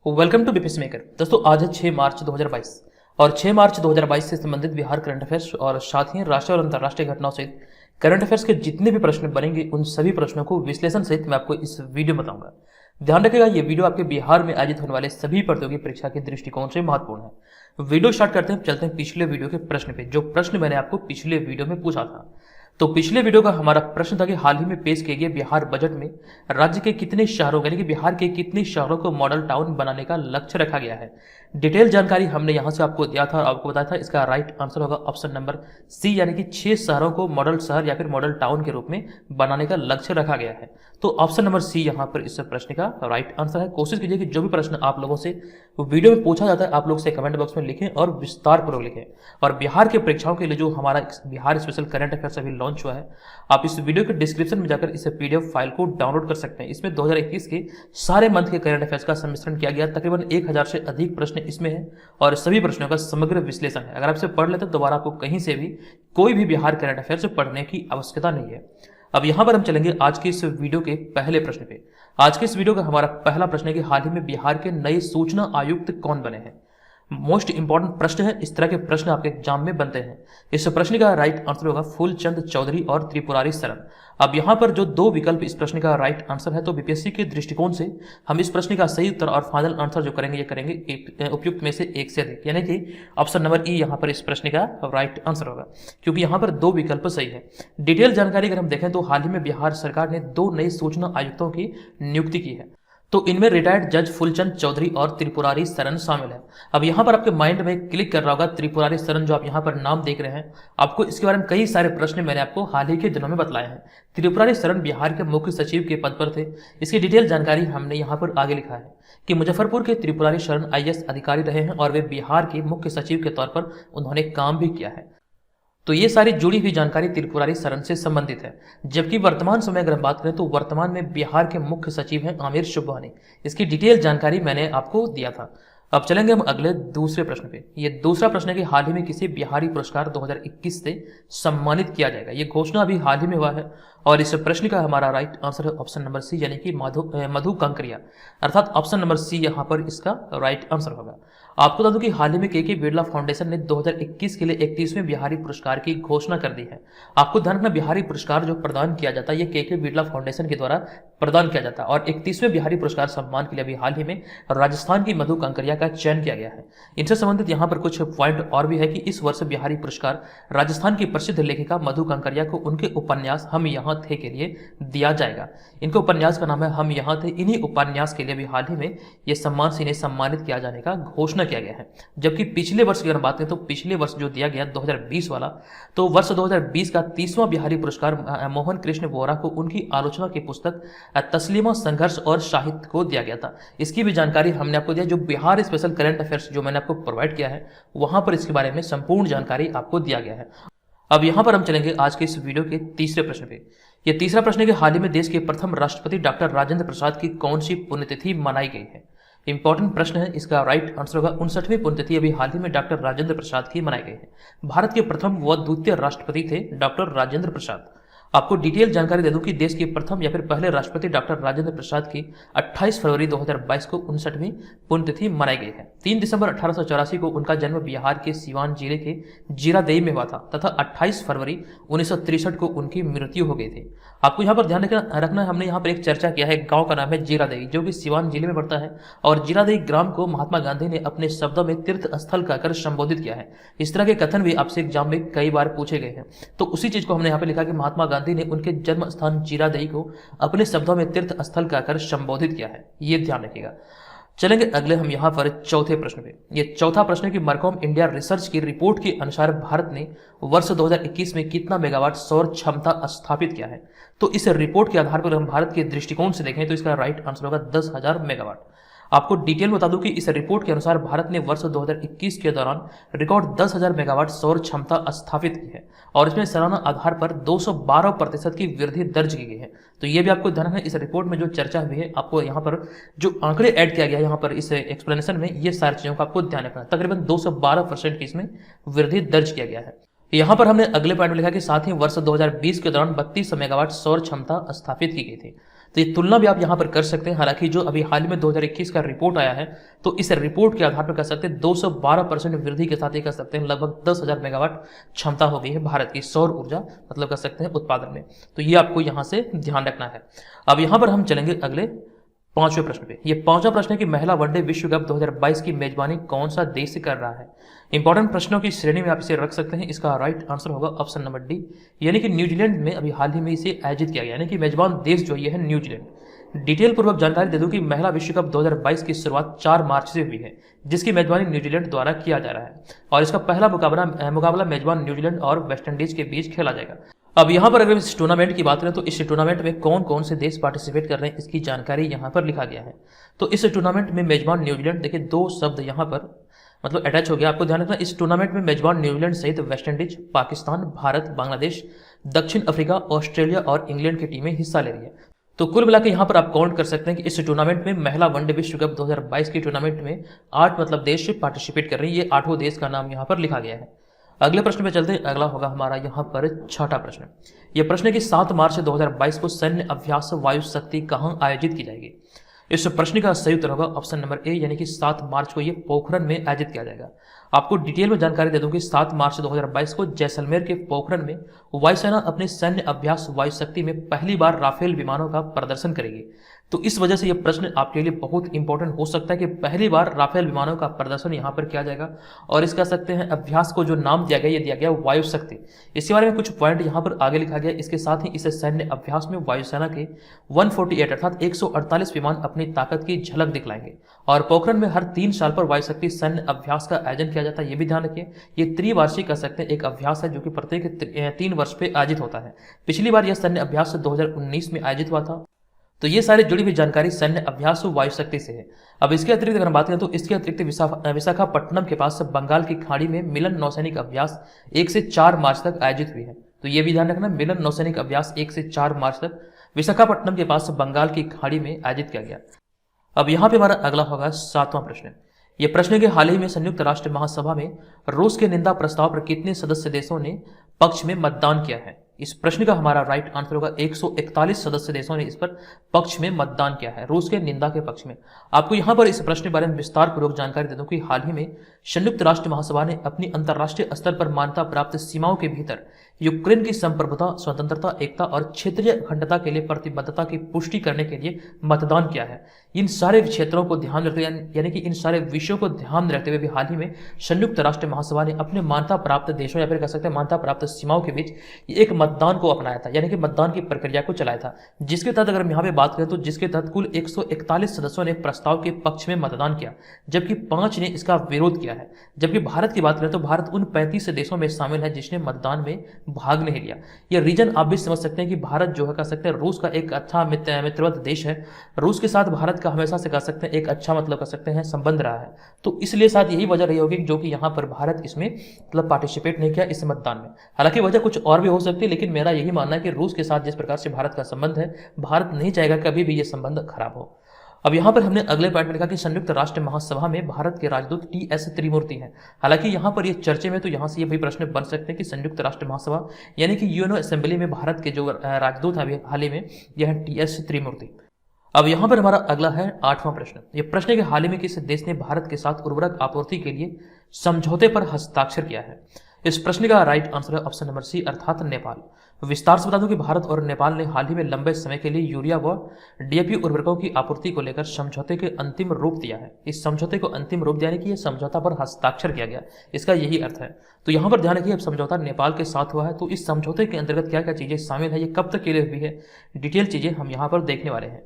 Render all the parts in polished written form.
Welcome to BPS maker. दोस्तों आज है 6 मार्च 2022 और 6 मार्च 2022 से संबंधित बिहार करंट अफेयर्स और साथ ही राष्ट्रीय और अंतर्राष्ट्रीय घटनाओं सहित करंट अफेयर्स के जितने भी प्रश्न बनेंगे उन सभी प्रश्नों को विश्लेषण सहित मैं आपको इस वीडियो में बताऊंगा। ध्यान रखिएगा, ये वीडियो आपके बिहार में आयोजित होने वाले सभी प्रतियोगी परीक्षा के दृष्टिकोण से महत्वपूर्ण है। वीडियो स्टार्ट करते हैं, चलते हैं पिछले वीडियो के प्रश्न पे। जो प्रश्न मैंने आपको पिछले वीडियो में पूछा था, तो पिछले वीडियो का हमारा प्रश्न था कि हाल ही में पेश किए गए बिहार बजट में राज्य के कितने शहरों यानी कि बिहार के कितने शहरों को मॉडल टाउन बनाने का लक्ष्य रखा गया है। डिटेल जानकारी हमने यहां से आपको दिया था और आपको बताया था इसका राइट आंसर होगा ऑप्शन नंबर सी, यानी कि 6 शहरों को मॉडल शहर या फिर मॉडल टाउन के रूप में बनाने का लक्ष्य रखा गया है। तो ऑप्शन नंबर सी यहां पर इस प्रश्न का राइट आंसर है। कोशिश कीजिए कि जो भी प्रश्न आप लोगों से वीडियो में पूछा जाता है आप लोग से कमेंट बॉक्स में लिखें और विस्तार पूर्वक लिखें। और बिहार के परीक्षाओं के लिए जो हमारा बिहार स्पेशल करंट अफेयर्स अभी लॉन्च हुआ है, आप इस वीडियो के डिस्क्रिप्शन में जाकर इस पीडीएफ फाइल को डाउनलोड कर सकते हैं। इसमें 2021 के सारे मंथ के करंट अफेयर्स का सम्मिश्रण किया गया। तकरीबन 1000 से अधिक प्रश्न इसमें है और सभी प्रश्नों का समग्र विश्लेषण है। अगर आप इसे पढ़ लेते हैं दोबारा आपको कहीं से भी कोई भी बिहार करंट अफेयर्स पढ़ने की आवश्यकता नहीं है। अब यहां पर हम चलेंगे आज के इस वीडियो के पहले प्रश्न पे। आज के इस वीडियो का हमारा पहला प्रश्न है कि हाल ही में बिहार के नए सूचना आयुक्त कौन बने हैं। मोस्ट इंपॉर्टेंट प्रश्न है, इस तरह के प्रश्न आपके एग्जाम में बनते हैं। इस प्रश्न का राइट आंसर होगा फूलचंद चौधरी और त्रिपुरारी शरण। अब यहां पर जो दो विकल्प इस प्रश्न का राइट आंसर है, तो बीपीएससी के दृष्टिकोण से हम इस प्रश्न का सही उत्तर और फाइनल आंसर जो करेंगे ये करेंगे उपयुक्त में से एक से अधिक, यानी कि ऑप्शन नंबर ई यहां पर इस प्रश्न का राइट आंसर होगा, क्योंकि यहां पर दो विकल्प सही है। डिटेल जानकारी अगर हम देखें तो हाल ही में बिहार सरकार ने 2 नए सूचना आयुक्तों की नियुक्ति की है। तो इनमें रिटायर्ड जज फूलचंद चौधरी और त्रिपुरारी शरण शामिल है। अब यहां पर आपके माइंड में क्लिक कर रहा होगा त्रिपुरारी शरण, जो आप यहां पर नाम देख रहे हैं, आपको इसके बारे में कई सारे प्रश्न मैंने आपको हाल ही के दिनों में बतलाए हैं। त्रिपुरारी शरण बिहार के मुख्य सचिव के पद पर थे। इसकी डिटेल जानकारी हमने यहां पर आगे लिखा है कि मुजफ्फरपुर के त्रिपुरारी शरण आईएएस अधिकारी रहे हैं और वे बिहार के मुख्य सचिव के तौर पर उन्होंने काम भी किया है। तो ये सारी जुड़ी हुई जानकारी त्रिपुरारी शरण से संबंधित है। जबकि वर्तमान समय अगर हम बात करें तो वर्तमान में बिहार के मुख्य सचिव हैं आमिर सुबहानी। इसकी डिटेल जानकारी मैंने आपको दिया था। अब चलेंगे हम अगले दूसरे प्रश्न पे। ये दूसरा प्रश्न है कि हाल ही में किसी बिहारी पुरस्कार 2021 से सम्मानित किया जाएगा। ये घोषणा अभी हाल ही में हुआ है और इस प्रश्न का हमारा राइट आंसर है ऑप्शन नंबर सी, यानी कि मधु कंकरिया, अर्थात ऑप्शन नंबर सी यहां पर इसका राइट आंसर होगा। आपको बता दूं कि हाल ही में के बिरला फाउंडेशन ने 2021 के लिए 31वें बिहारी पुरस्कार की घोषणा कर दी है। आपको ध्यान रखना, बिहारी पुरस्कार जो प्रदान किया जाता है ये के बिरला फाउंडेशन के द्वारा प्रदान किया जाता है और 31वें बिहारी पुरस्कार सम्मान के लिए अभी हाल ही में राजस्थान की मधु कंकरिया का चयन किया गया है। इनसे संबंधित यहाँ पर कुछ पॉइंट और भी है कि इस वर्ष बिहारी पुरस्कार राजस्थान की प्रसिद्ध लेखिका मधु कंकरिया को उनके उपन्यास हम यहाँ थे के लिए दिया जाएगा। इनके उपन्यास का नाम है हम यहाँ थे। इन्हीं उपन्यास के लिए भी हाल ही में ये सम्मान से इन्हें सम्मानित किया जाने का घोषणा किया गया है। जबकि पिछले वर्ष की अगर बात करें तो पिछले वर्ष जो दिया गया 2020 वाला, तो वर्ष 2020 का 30वां बिहारी पुरस्कार मोहन कृष्ण वोरा को उनकी आलोचना की पुस्तक तस्लीमा संघर्ष और साहित्य को दिया गया था। इसकी भी जानकारी हमने आपको दिया। जो बिहार स्पेशल करंट अफेयर्स जो मैंने आपको प्रोवाइड किया है वहां पर इसके बारे में संपूर्ण जानकारी आपको दिया गया है। अब यहां पर हम चलेंगे आज के इस वीडियो के तीसरे प्रश्न पे। यह तीसरा प्रश्न है कि हाल ही में देश के प्रथम राष्ट्रपति डॉक्टर राजेंद्र प्रसाद की कौन सी पुण्यतिथि मनाई गई है। इंपॉर्टेंट प्रश्न है, इसका राइट आंसर होगा 59वीं पुण्यतिथि अभी हाल ही में डॉक्टर राजेंद्र प्रसाद की मनाई गई है। भारत के प्रथम व द्वितीय राष्ट्रपति थे डॉक्टर राजेंद्र प्रसाद। आपको डिटेल जानकारी दे दूं कि देश के प्रथम या फिर पहले राष्ट्रपति डॉक्टर राजेंद्र प्रसाद की 28 फरवरी 2022 को 59वीं पुण्यतिथि मनाई गई है। 3 दिसंबर 1884 को उनका जन्म बिहार के सिवान जिले के जीरादेई में हुआ था तथा 28 फरवरी 1963 को उनकी मृत्यु हो गई थी। आपको यहाँ पर ध्यान रखना है, हमने यहाँ पर एक चर्चा किया है। गांव का नाम है जीरादेई, जो कि सिवान जिले में पड़ता है और जीरादेई ग्राम को महात्मा गांधी ने अपने शब्दों में तीर्थ स्थल कहकर संबोधित किया है। इस तरह के कथन भी आपसे एग्जाम में कई बार पूछे गए हैं। तो उसी चीज को हमने यहाँ पे लिखा कि महात्मा गांधी ने उनके जन्म स्थान जीरादेई को अपने शब्दों में तीर्थ स्थल कहकर संबोधित किया है। ये ध्यान रखिएगा। चलेंगे अगले हम यहाँ पर चौथे प्रश्न पे। ये चौथा प्रश्न है कि मरकॉम इंडिया रिसर्च की रिपोर्ट के अनुसार भारत ने वर्ष 2021 में कितना मेगावाट सौर क्षमता स्थापित किया है। तो इस रिपोर्ट के आधार पर हम भारत के दृष्टिकोण से देखें तो इसका राइट आंसर होगा 10,000 मेगावाट। आपको डिटेल बता दूं कि इस रिपोर्ट के अनुसार भारत ने वर्ष 2021 के दौरान रिकॉर्ड 10,000 मेगावाट सौर क्षमता स्थापित की है और इसमें सालाना आधार पर 212% की वृद्धि दर्ज की गई है। तो ये भी आपको ध्यान रखना है, इस रिपोर्ट में जो चर्चा हुई है आपको यहाँ पर जो आंकड़े ऐड किया गया यहाँ पर इस एक्सप्लेनेशन में, ये सारी चीजों का आपको ध्यान रखना है। तकरीबन 212% की इसमें वृद्धि दर्ज किया गया है। यहाँ पर हमने अगले पॉइंट में लिखा कि साथ ही वर्ष 2020 के दौरान 32 मेगावाट सौर क्षमता स्थापित की गई थी। तो ये तुलना भी आप यहाँ पर कर सकते हैं। हालांकि जो अभी हाल ही में 2021 का रिपोर्ट आया है, तो इस रिपोर्ट के आधार पर कह सकते हैं 212% वृद्धि के साथ ये कह सकते हैं लगभग 10,000 मेगावाट क्षमता हो गई है भारत की सौर ऊर्जा मतलब कह सकते हैं उत्पादन में। तो ये आपको यहाँ से ध्यान रखना है। अब यहाँ पर हम चलेंगे अगले 5वें प्रश्न पे। ये 5वां प्रश्न है कि महिला वनडे विश्व कप 2022 की मेजबानी कौन सा देश कर रहा है। इंपॉर्टेंट प्रश्नों की श्रेणी में आप इसे रख सकते हैं। इसका राइट आंसर होगा ऑप्शन नंबर डी, यानी कि न्यूजीलैंड में अभी हाल ही में इसे आयोजित किया गया, यानी कि मेजबान देश जो ये है न्यूजीलैंड। डिटेल पूर्वक जानकारी दे दूं कि महिला विश्व कप 2022 की शुरुआत 4 मार्च से हुई है, जिसकी मेजबानी न्यूजीलैंड द्वारा किया जा रहा है और इसका पहला मुकाबला मेजबान न्यूजीलैंड और वेस्टइंडीज के बीच खेला जाएगा। अब यहाँ पर अगर इस टूर्नामेंट की बात करें तो इस टूर्नामेंट में कौन कौन से देश पार्टिसिपेट कर रहे हैं इसकी जानकारी यहाँ पर लिखा गया है। तो इस टूर्नामेंट में मेजबान न्यूजीलैंड, देखिए 2 शब्द यहाँ पर मतलब अटैच हो गया, आपको ध्यान रखना। इस टूर्नामेंट में मेजबान न्यूजीलैंड सहित वेस्टइंडीज, पाकिस्तान, भारत, बांग्लादेश, दक्षिण अफ्रीका, ऑस्ट्रेलिया और इंग्लैंड की टीमें हिस्सा ले रही है। तो कुल मिलाकर यहाँ पर आप काउंट कर सकते हैं कि इस टूर्नामेंट में महिला वनडे विश्व कप 2022 की टूर्नामेंट में 8 मतलब देश पार्टिसिपेट कर रही है। ये 8 देश का नाम यहाँ पर लिखा गया है। अगले प्रश्न पे चलते हैं। अगला होगा हमारा यहाँ पर 6वां प्रश्न। यह प्रश्न है कि 7 मार्च 2022 को सैन्य अभ्यास वायु शक्ति कहाँ आयोजित की जाएगी। इस प्रश्न का सही उत्तर होगा ऑप्शन नंबर ए, यानी कि 7 मार्च को ये पोखरण में आयोजित किया जाएगा। आपको डिटेल में जानकारी दे दूं कि 7 मार्च 2022 को जैसलमेर के पोखरण में वायुसेना अपने सैन्य अभ्यास वायु शक्ति में पहली बार राफेल विमानों का प्रदर्शन करेगी। तो इस वजह से यह प्रश्न आपके लिए बहुत इंपॉर्टेंट हो सकता है कि पहली बार राफेल विमानों का प्रदर्शन यहाँ पर किया जाएगा और इसका सकते हैं अभ्यास को जो नाम दिया गया, ये दिया गया वायु शक्ति। इसके बारे में कुछ पॉइंट यहाँ पर आगे लिखा गया। इसके साथ ही इस सैन्य अभ्यास में वायुसेना के 148 अर्थात 148 विमान अपनी ताकत की झलक दिखलाएंगे और पोखरण में हर 3 साल पर वायु शक्ति सैन्य अभ्यास का आयोजन किया जाता है। ये भी ध्यान रखिए, ये त्रिवार्षिक कह सकते हैं एक अभ्यास है जो कि प्रत्येक 3 वर्ष पे आयोजित होता है। पिछली बार यह सैन्य अभ्यास 2019 में आयोजित हुआ था। तो ये सारी जुड़ी हुई जानकारी सैन्य अभ्यास वायु शक्ति से है। अब इसके अतिरिक्त अगर हम बात करें तो इसके अतिरिक्त विशाखापट्टनम के पास बंगाल की खाड़ी में मिलन नौसैनिक अभ्यास 1 से 4 मार्च तक आयोजित हुई है। तो ये भी ध्यान रखना, मिलन नौसैनिक अभ्यास 1 से 4 मार्च तक विशाखापट्टनम के पास बंगाल की खाड़ी में आयोजित किया गया। अब यहाँ पे हमारा अगला होगा 7वां प्रश्न। यह प्रश्न के हाल ही में संयुक्त राष्ट्र महासभा में रूस के निंदा प्रस्ताव पर कितने सदस्य देशों ने पक्ष में मतदान किया है। इस प्रश्न का हमारा राइट आंसर होगा 141 सदस्य देशों ने इस पर पक्ष में मतदान किया है, रूस के निंदा के पक्ष में। आपको यहां पर इस प्रश्न के बारे में विस्तार पूर्वक जानकारी दे दूं कि हाल ही में संयुक्त राष्ट्र महासभा ने अपनी अंतर्राष्ट्रीय स्तर पर मान्यता प्राप्त सीमाओं के भीतर यूक्रेन की संप्रभुता, स्वतंत्रता, एकता और क्षेत्रीय अखंडता के लिए प्रतिबद्धता की पुष्टि करने के लिए मतदान किया है। इन सारे क्षेत्रों को ध्यान रखते यानी कि इन सारे विषयों को ध्यान रखते हुए भी हाल ही में संयुक्त राष्ट्र महासभा ने अपने मान्यता प्राप्त देशों या फिर कह सकते हैं मान्यता प्राप्त सीमाओं के बीच एक मतदान को अपनाया था, यानी कि मतदान की प्रक्रिया को चलाया था, जिसके तहत अगर हम यहाँ पे बात करें तो जिसके तहत कुल 141 सदस्यों ने प्रस्ताव के पक्ष में मतदान किया, जबकि 5 ने इसका विरोध किया है। जबकि भारत की बात करें तो भारत उन 35 देशों में शामिल है जिसने मतदान में भाग नहीं लिया। यह रीजन आप भी समझ सकते हैं कि भारत जो है कह सकते हैं रूस का एक अच्छा मित्रवत देश है। रूस के साथ भारत का हमेशा से कह सकते हैं एक अच्छा मतलब कह सकते हैं संबंध रहा है। तो इसलिए शायद यही वजह रही होगी जो कि यहाँ पर भारत इसमें मतलब पार्टिसिपेट नहीं किया इस मतदान में। हालांकि वजह कुछ और भी हो सकती है, लेकिन मेरा यही मानना है कि रूस के साथ जिस प्रकार से भारत का संबंध है, भारत नहीं चाहेगा कभी भी ये संबंध खराब हो। अब यहाँ पर हमने अगले पॉइंट में लिखा कि संयुक्त राष्ट्र महासभा में भारत के राजदूत टी.एस. त्रिमूर्ति हैं। हालांकि यहाँ पर ये चर्चे में तो यहाँ से ये भी प्रश्न बन सकते हैं कि संयुक्त राष्ट्र महासभा यानी कि यूएनओ असेंबली में भारत के जो राजदूत हैं हाल ही में यह है टी.एस. त्रिमूर्ति। अब यहाँ पर हमारा अगला है 8वां प्रश्न। यह प्रश्न है कि हाल ही में किस देश ने भारत के साथ उर्वरक आपूर्ति के लिए समझौते पर हस्ताक्षर किया है। इस प्रश्न का राइट आंसर है ऑप्शन नंबर सी अर्थात नेपाल। विस्तार से बता दूं कि भारत और नेपाल ने हाल ही में लंबे समय के लिए यूरिया व डीएपी उर्वरकों की आपूर्ति को लेकर समझौते के अंतिम रूप दिया है। इस समझौते को अंतिम रूप देने की यह समझौता पर हस्ताक्षर किया गया, इसका यही अर्थ है। तो यहाँ पर ध्यान रखिए अब समझौता नेपाल के साथ हुआ है, तो इस समझौते के अंतर्गत क्या क्या चीजें शामिल है, ये कब तक के लिए हुई है, डिटेल चीजें हम यहाँ पर देखने वाले हैं।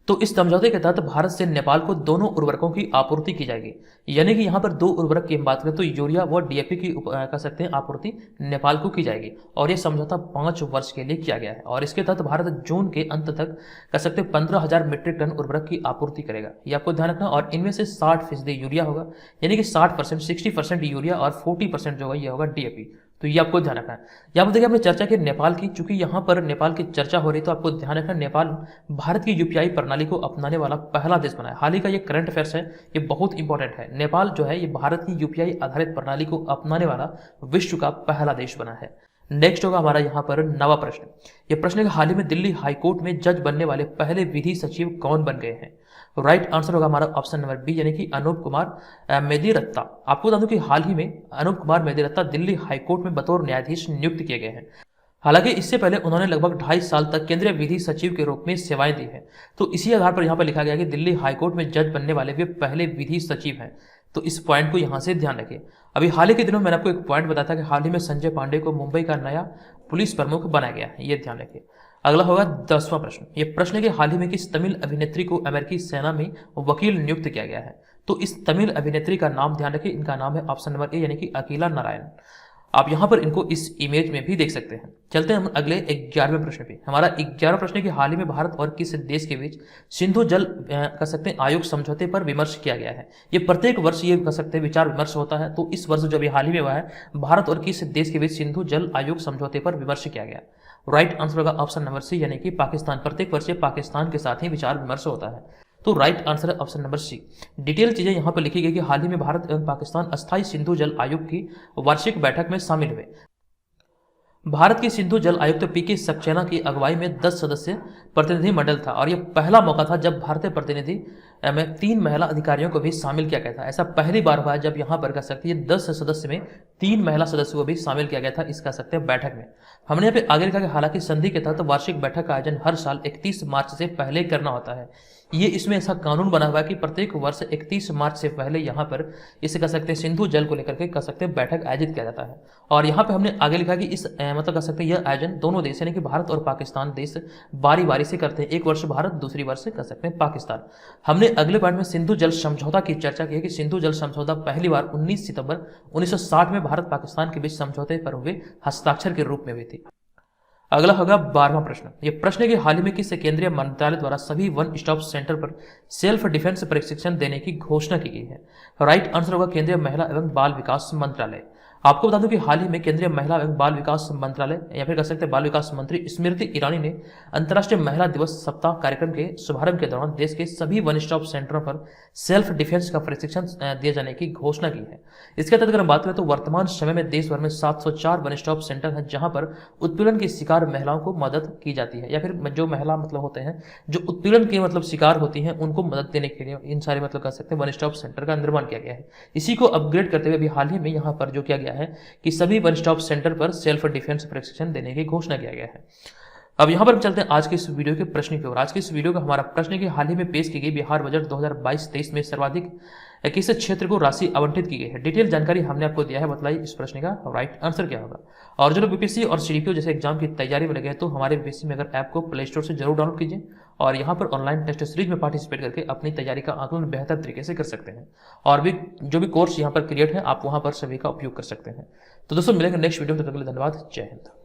तो इस समझौते के तहत भारत से नेपाल को दोनों उर्वरकों की आपूर्ति की जाएगी, यानी कि यहाँ पर 2 उर्वरक की हम बात करें तो यूरिया व डीएपी की कह सकते हैं आपूर्ति नेपाल को की जाएगी और यह समझौता 5 वर्ष के लिए किया गया है। और इसके तहत भारत जून के अंत तक कह सकते हैं 15,000 मीट्रिक टन उर्वरक की आपूर्ति करेगा, ये आपको ध्यान रखना। और इनमें से 60% यूरिया होगा, यानी कि 60% यूरिया और 40% जो है यह होगा डीएपी। तो ये आपको ध्यान रखना है। यहाँ पर देखिए आपने चर्चा की नेपाल की, चूंकि यहाँ पर नेपाल की चर्चा हो रही तो आपको ध्यान रखना नेपाल भारत की यूपीआई प्रणाली को अपनाने वाला पहला देश बना है। हाल ही का ये करंट अफेयर्स है, ये बहुत इंपॉर्टेंट है। नेपाल जो है ये भारत की यूपीआई आधारित प्रणाली को अपनाने वाला विश्व का पहला देश बना है। नेक्स्ट होगा हमारा यहाँ पर नवा प्रश्न। यह प्रश्न है कि हाल ही में दिल्ली हाईकोर्ट में जज बनने वाले पहले विधि सचिव कौन बन गए हैं। राइट आंसर होगा हमारा ऑप्शन नंबर बी, यानी कि अनूप कुमार मेदिरत्ता। आपको बता दूं कि हाल ही में अनूप कुमार मेदिरत्ता दिल्ली हाईकोर्ट में बतौर न्यायाधीश नियुक्त किए गए हैं। हालांकि इससे पहले उन्होंने लगभग 2.5 साल तक केंद्रीय विधि सचिव के रूप में सेवाएं दी हैं। तो इसी आधार पर यहाँ पर लिखा गया कि दिल्ली हाईकोर्ट में जज बनने वाले वे पहले विधि सचिव हैं। तो इस पॉइंट को यहाँ से ध्यान रखिए। अभी हाल ही के दिनों में मैंने आपको एक पॉइंट बताया था कि हाल ही में संजय पांडे को मुंबई का नया पुलिस प्रमुख बनाया गया है, ये ध्यान रखिए। अगला होगा 10वां प्रश्न। यह प्रश्न है कि हाल ही में किस तमिल अभिनेत्री को अमेरिकी सेना में वकील नियुक्त किया गया है। तो इस तमिल अभिनेत्री का नाम ध्यान रखिए, इनका नाम है ऑप्शन नंबर ए, यानी कि अकीला नारायण। आप यहाँ पर इनको इस इमेज में भी देख सकते हैं। चलते हैं हम अगले 11वें प्रश्न पे। हमारा 11वां प्रश्न है कि हाल ही में भारत और किस देश के बीच सिंधु जल कह सकते हैं आयोग समझौते पर विमर्श किया गया है। ये प्रत्येक वर्ष ये कह सकते हैं विचार विमर्श होता है। तो इस वर्ष जो अभी हाल ही में हुआ है, भारत और किस देश के बीच सिंधु जल आयोग समझौते पर विमर्श किया गया। राइट आंसर होगा ऑप्शन नंबर सी, यानी कि पाकिस्तान। प्रत्येक वर्ष पाकिस्तान के साथ ही विचार विमर्श होता है। तो राइट आंसर है ऑप्शन नंबर सी। डिटेल चीजें यहाँ पर लिखी गई कि हाल ही में भारत एवं पाकिस्तान अस्थायी सिंधु जल आयोग की वार्षिक बैठक में शामिल हुए। भारत के सिंधु जल आयुक्त पीके सक्सेना की अगुवाई में 10 सदस्य प्रतिनिधि मंडल था और यह पहला मौका था जब भारतीय प्रतिनिधि में 3 महिला अधिकारियों को भी शामिल किया गया था। ऐसा पहली बार हुआ है जब यहाँ पर कह सकते हैं 10 सदस्य में 3 महिला सदस्यों को भी शामिल किया गया था इस कह सकते हैं बैठक में। हमने यहाँ पे आगे लिखा कि हालांकि संधि के तहत वार्षिक बैठक का आयोजन हर साल 31 मार्च से पहले करना होता है। ये इसमें ऐसा कानून बना हुआ है कि प्रत्येक वर्ष 31 मार्च से पहले यहाँ पर इसे कह सकते हैं सिंधु जल को लेकर के कह सकते हैं बैठक आयोजित किया जाता है। और यहाँ पे हमने आगे लिखा कि इस मतलब कह सकते हैं यह आयोजन दोनों देश यानी कि भारत और पाकिस्तान देश बारी बारी से करते हैं। एक वर्ष भारत, दूसरी वर्ष से कह सकते हैं पाकिस्तान। हमने अगले पॉइंट में सिंधु जल समझौता की चर्चा की है कि सिंधु जल समझौता पहली बार 19 सितंबर 1960 में भारत पाकिस्तान के बीच समझौते पर हुए हस्ताक्षर के रूप में हुई थी। अगला होगा 12वां प्रश्न। यह प्रश्न है कि हाल ही में किस केंद्रीय मंत्रालय द्वारा सभी वन स्टॉप सेंटर पर सेल्फ डिफेंस प्रशिक्षण देने की घोषणा की गई है। राइट आंसर होगा केंद्रीय महिला एवं बाल विकास मंत्रालय। आपको बता दूं कि हाल ही में केंद्रीय महिला एवं बाल विकास मंत्रालय या फिर कह सकते हैं बाल विकास मंत्री स्मृति ईरानी ने अंतर्राष्ट्रीय महिला दिवस सप्ताह कार्यक्रम के शुभारंभ के दौरान देश के सभी वन स्टॉप सेंटरों पर सेल्फ डिफेंस का प्रशिक्षण दिए जाने की घोषणा की है। इसके तहत अगर हम बात करें तो वर्तमान समय में देश भर में 704 वन स्टॉप सेंटर हैं जहां पर उत्पीड़न की शिकार महिलाओं को मदद की जाती है, या फिर जो महिला मतलब होते हैं जो उत्पीड़न के मतलब शिकार होती हैं उनको मदद देने के लिए इन सारे मतलब कह सकते हैं वन स्टॉप सेंटर का निर्माण किया गया है। इसी को अपग्रेड करते हुए अभी हाल ही में यहाँ पर जो किया गया है कि सभी वन स्टॉप सेंटर पर सेल्फ डिफेंस प्रशिक्षण देने की घोषणा किया गया है। अब यहाँ पर हम चलते हैं आज के इस वीडियो के प्रश्न की ओर। आज के इस वीडियो का हमारा प्रश्न है कि हाल ही में पेश की गई बिहार बजट 2022-23 में सर्वाधिक किस क्षेत्र को राशि आवंटित की गई है। डिटेल जानकारी हमने आपको दिया है, बताइए इस प्रश्न का राइट आंसर क्या होगा। और जो लोग बीपीएससी और सीडीपीओ जैसे एग्जाम की तैयारी में लगे हैं तो हमारे बीपीएससी में अगर ऐप को प्ले स्टोर से जरूर डाउनलोड कीजिए और यहाँ पर ऑनलाइन टेस्ट सीरीज में पार्टिसिपेट करके अपनी तैयारी का आकलन बेहतर तरीके से कर सकते हैं। और भी जो भी कोर्स यहाँ पर क्रिएट है आप वहाँ पर सभी का उपयोग कर सकते हैं। तो दोस्तों मिलेंगे नेक्स्ट वीडियो में, तब तक के लिए धन्यवाद। जय हिंद।